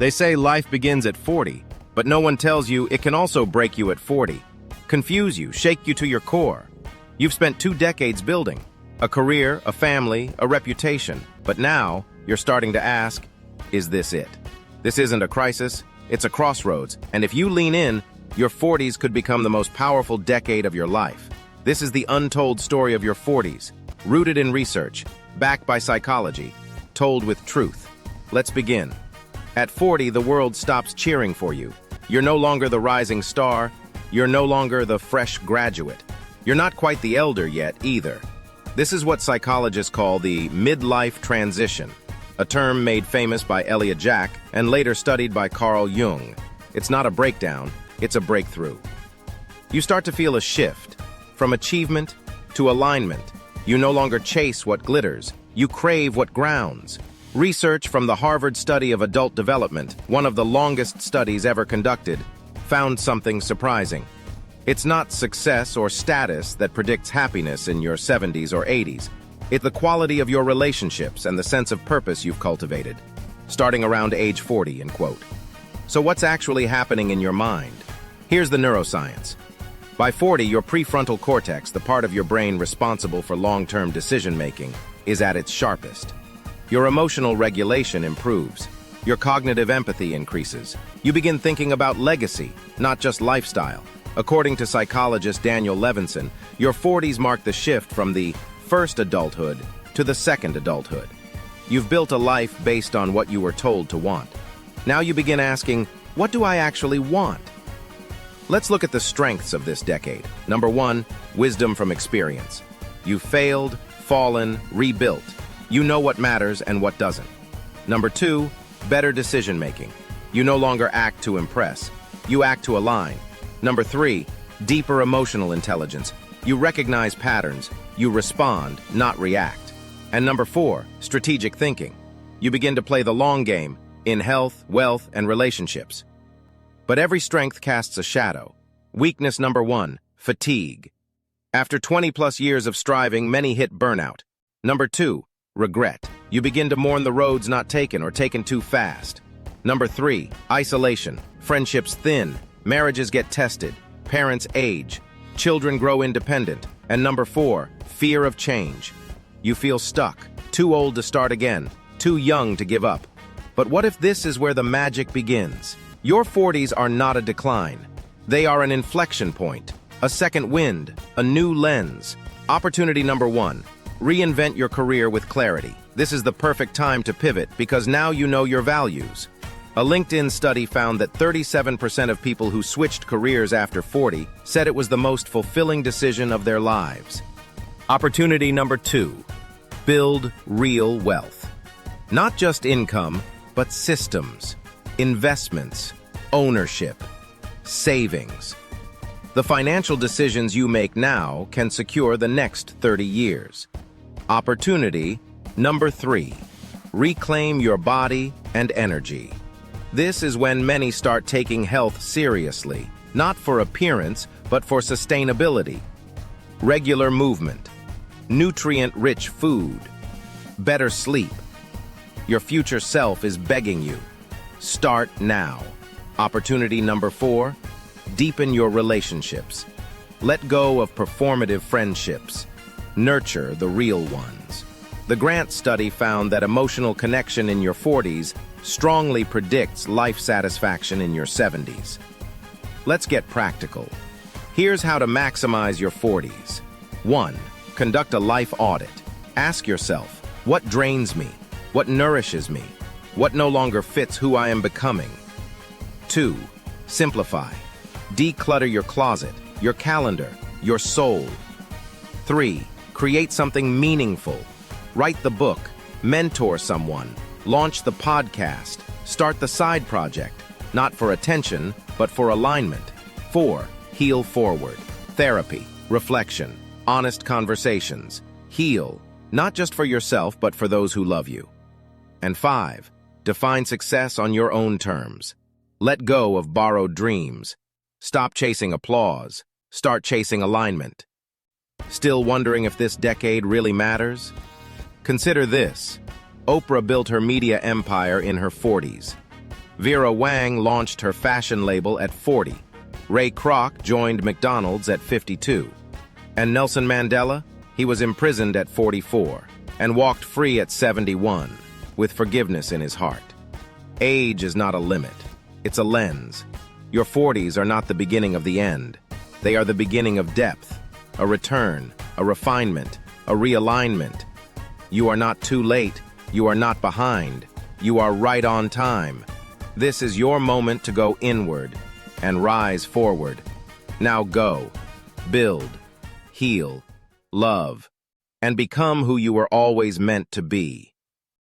They say life begins at 40, but no one tells you it can also break you at 40, confuse you, shake you to your core. You've spent 2 decades building a career, a family, a reputation, but now you're starting to ask, is this it? This isn't a crisis, it's a crossroads, and if you lean in, your 40s could become the most powerful decade of your life. This is the untold story of your 40s, rooted in research, backed by psychology, told with truth. Let's begin. At 40, the world stops cheering for you. You're no longer the rising star. You're no longer the fresh graduate. You're not quite the elder yet, either. This is what psychologists call the midlife transition, a term made famous by Elliot Jack and later studied by Carl Jung. It's not a breakdown, it's a breakthrough. You start to feel a shift, from achievement to alignment. You no longer chase what glitters, you crave what grounds. Research from the Harvard Study of Adult Development, one of the longest studies ever conducted, found something surprising. It's not success or status that predicts happiness in your 70s or 80s. It's the quality of your relationships and the sense of purpose you've cultivated, starting around age 40, end quote. So what's actually happening in your mind? Here's the neuroscience. By 40, your prefrontal cortex, the part of your brain responsible for long-term decision-making, is at its sharpest. Your emotional regulation improves. Your cognitive empathy increases. You begin thinking about legacy, not just lifestyle. According to psychologist Daniel Levinson, your 40s mark the shift from the first adulthood to the second adulthood. You've built a life based on what you were told to want. Now you begin asking, what do I actually want? Let's look at the strengths of this decade. Number 1, wisdom from experience. You've failed, fallen, rebuilt. You know what matters and what doesn't. Number 2, better decision-making. You no longer act to impress. You act to align. Number 3, deeper emotional intelligence. You recognize patterns. You respond, not react. And number 4, strategic thinking. You begin to play the long game in health, wealth, and relationships. But every strength casts a shadow. Weakness number 1, fatigue. After 20-plus years of striving, many hit burnout. Number 2, regret. You begin to mourn the roads not taken or taken too fast. Number 3, isolation. Friendships thin. Marriages get tested, parents age, children grow independent, and number 4, fear of change. You feel stuck, too old to start again, too young to give up. But what if this is where the magic begins? Your 40s are not a decline. They are an inflection point, a second wind, a new lens. Opportunity number 1, reinvent your career with clarity. This is the perfect time to pivot because now you know your values. A LinkedIn study found that 37% of people who switched careers after 40 said it was the most fulfilling decision of their lives. Opportunity number 2, build real wealth. Not just income, but systems, investments, ownership, savings. The financial decisions you make now can secure the next 30 years. Opportunity number 3, reclaim your body and energy. This is when many start taking health seriously, not for appearance, but for sustainability. Regular movement, nutrient-rich food, better sleep. Your future self is begging you. Start now. Opportunity number 4, deepen your relationships. Let go of performative friendships. Nurture the real ones. The Grant study found that emotional connection in your 40s strongly predicts life satisfaction in your 70s. Let's get practical. Here's how to maximize your 40s. 1, conduct a life audit. Ask yourself, what drains me? What nourishes me? What no longer fits who I am becoming? 2, simplify. Declutter your closet, your calendar, your soul. 3, create something meaningful. Write the book, mentor someone, launch the podcast, start the side project, not for attention, but for alignment. 4, heal forward. Therapy, reflection, honest conversations. Heal, not just for yourself, but for those who love you. And 5, define success on your own terms. Let go of borrowed dreams. Stop chasing applause. Start chasing alignment. Still wondering if this decade really matters? Consider this. Oprah built her media empire in her 40s. Vera Wang launched her fashion label at 40. Ray Kroc joined McDonald's at 52. And Nelson Mandela? He was imprisoned at 44 and walked free at 71 with forgiveness in his heart. Age is not a limit. It's a lens. Your 40s are not the beginning of the end. They are the beginning of depth, a return, a refinement, a realignment. You are not too late. You are not behind. You are right on time. This is your moment to go inward and rise forward. Now go, build, heal, love, and become who you were always meant to be.